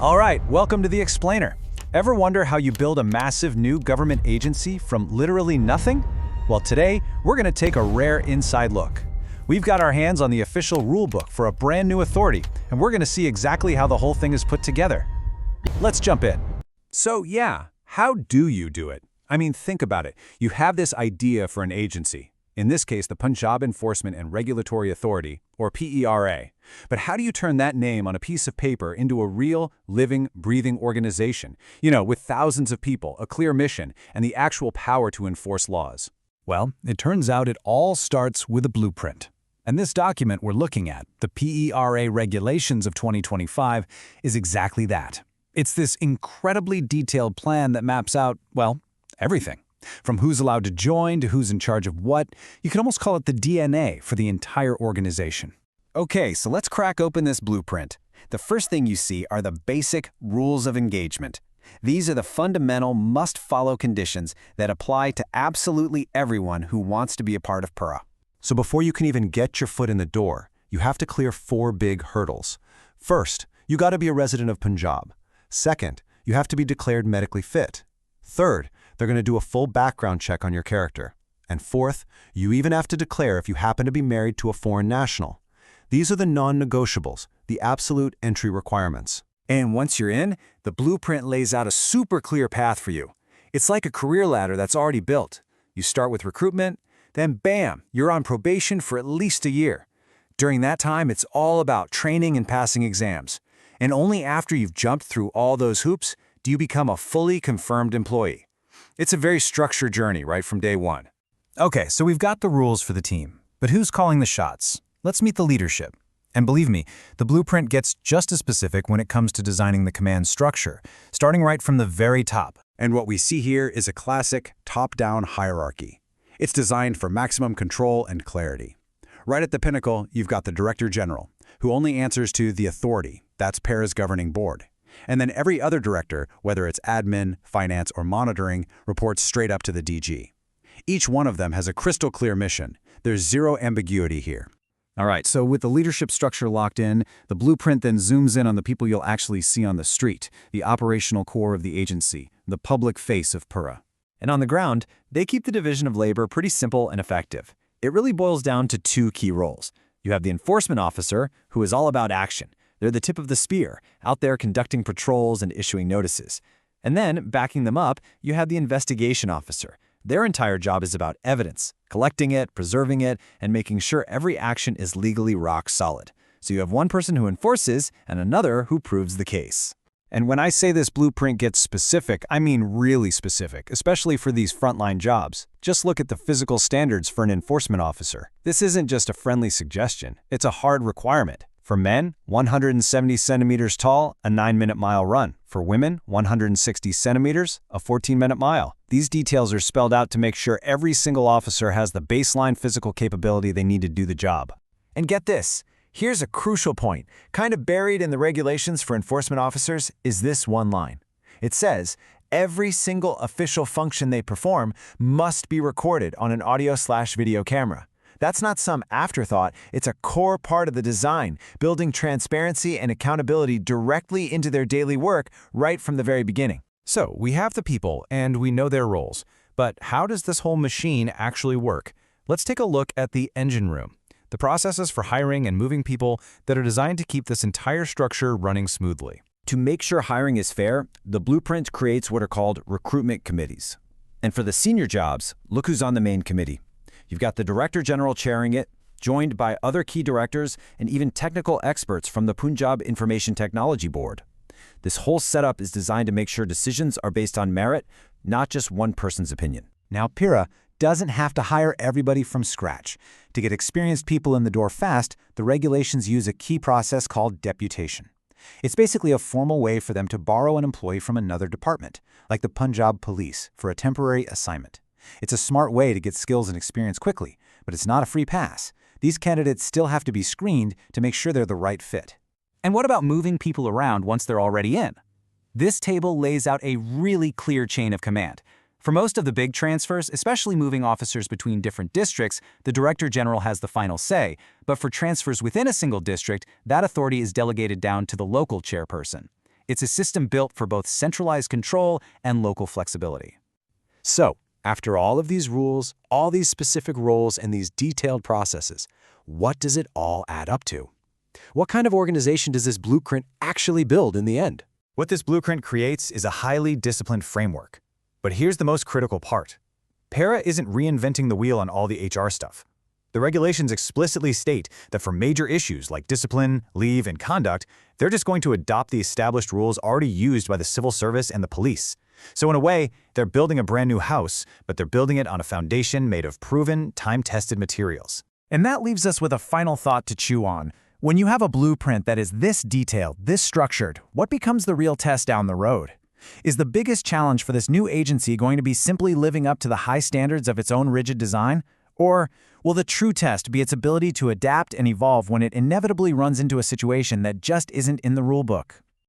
All right, welcome to The Explainer. Ever wonder how you build a massive new government agency from literally nothing? Well, today, we're going to take a rare inside look. We've got our hands on the official rulebook for a brand new authority, and we're going to see exactly how the whole thing is put together. Let's jump in. So yeah, how do you do it? I mean, think about it. You have this idea for an agency. In this case, the Punjab Enforcement and Regulatory Authority, or PERA. But how do you turn that name on a piece of paper into a real, living, breathing organization? With thousands of people, a clear mission, and the actual power to enforce laws. Well, it turns out it all starts with a blueprint. And this document we're looking at, the PERA Regulations of 2025, is exactly that. It's this incredibly detailed plan that maps out, well, everything. From who's allowed to join to who's in charge of what, you could almost call it the DNA for the entire organization. Okay, so let's crack open this blueprint. The first thing you see are the basic rules of engagement. These are the fundamental must-follow conditions that apply to absolutely everyone who wants to be a part of PERA. So before you can even get your foot in the door, you have to clear 4 big hurdles. First, you got to be a resident of Punjab. Second, you have to be declared medically fit. Third, they're going to do a full background check on your character. And fourth, you even have to declare if you happen to be married to a foreign national. These are the non-negotiables, the absolute entry requirements. And once you're in, the blueprint lays out a super clear path for you. It's like a career ladder that's already built. You start with recruitment, then bam, you're on probation for at least a year. During that time, it's all about training and passing exams. And only after you've jumped through all those hoops do you become a fully confirmed employee. It's a very structured journey right from day one. Okay, so we've got the rules for the team, but who's calling the shots? Let's meet the leadership. And believe me, the blueprint gets just as specific when it comes to designing the command structure, starting right from the very top. And what we see here is a classic top-down hierarchy. It's designed for maximum control and clarity. Right at the pinnacle, you've got the Director General, who only answers to the authority, that's PERA's governing board. And then every other director, whether it's admin, finance, or monitoring, reports straight up to the DG. Each one of them has a crystal clear mission. There's zero ambiguity here. All right, so with the leadership structure locked in, the blueprint then zooms in on the people you'll actually see on the street, the operational core of the agency, the public face of PERA. And on the ground, they keep the division of labor pretty simple and effective. It really boils down to 2 key roles. You have the enforcement officer, who is all about action. They're the tip of the spear, out there conducting patrols and issuing notices. And then, backing them up, you have the investigation officer. Their entire job is about evidence, collecting it, preserving it, and making sure every action is legally rock solid. So you have one person who enforces and another who proves the case. And when I say this blueprint gets specific, I mean really specific, especially for these frontline jobs. Just look at the physical standards for an enforcement officer. This isn't just a friendly suggestion, it's a hard requirement. For men, 170 centimeters tall, a 9-minute mile run. For women, 160 centimeters, a 14-minute mile. These details are spelled out to make sure every single officer has the baseline physical capability they need to do the job. And get this, here's a crucial point. Kind of buried in the regulations for enforcement officers is this one line. It says, every single official function they perform must be recorded on an audio/video camera. That's not some afterthought, it's a core part of the design, building transparency and accountability directly into their daily work right from the very beginning. So, we have the people, and we know their roles. But how does this whole machine actually work? Let's take a look at the engine room, the processes for hiring and moving people that are designed to keep this entire structure running smoothly. To make sure hiring is fair, the blueprint creates what are called recruitment committees. And for the senior jobs, look who's on the main committee. You've got the Director General chairing it, joined by other key directors and even technical experts from the Punjab Information Technology Board. This whole setup is designed to make sure decisions are based on merit, not just one person's opinion. Now, PERA doesn't have to hire everybody from scratch. To get experienced people in the door fast, the regulations use a key process called deputation. It's basically a formal way for them to borrow an employee from another department, like the Punjab Police, for a temporary assignment. It's a smart way to get skills and experience quickly, but it's not a free pass. These candidates still have to be screened to make sure they're the right fit. And what about moving people around once they're already in? This table lays out a really clear chain of command. For most of the big transfers, especially moving officers between different districts, the Director General has the final say, but for transfers within a single district, that authority is delegated down to the local chairperson. It's a system built for both centralized control and local flexibility. So, after all of these rules, all these specific roles, and these detailed processes, what does it all add up to? What kind of organization does this blueprint actually build in the end? What this blueprint creates is a highly disciplined framework. But here's the most critical part. PERA isn't reinventing the wheel on all the HR stuff. The regulations explicitly state that for major issues like discipline, leave, and conduct, they're just going to adopt the established rules already used by the civil service and the police. So in a way, they're building a brand new house, but they're building it on a foundation made of proven, time-tested materials. And that leaves us with a final thought to chew on. When you have a blueprint that is this detailed, this structured, what becomes the real test down the road? Is the biggest challenge for this new agency going to be simply living up to the high standards of its own rigid design? Or will the true test be its ability to adapt and evolve when it inevitably runs into a situation that just isn't in the rulebook?